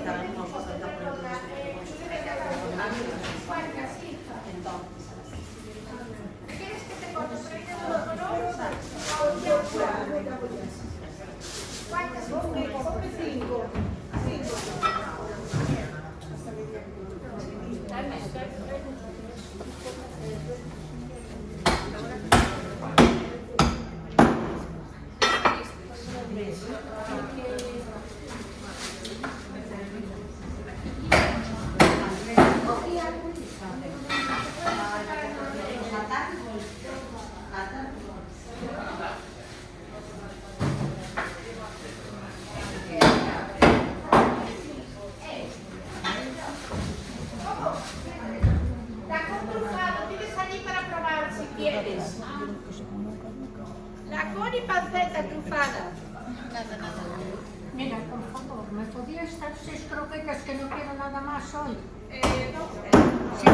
cada uno puede saltar por el otro. ¿Quieres que te corte por ahí de los colores? ¿Cuántas? Come 5. Tacón trufado, tienes allí para probar si quieres. Tacón y panceta trufada. Mira, por favor, ¿me podías dar 6 croquetas que no quiero nada más hoy? No. Sí.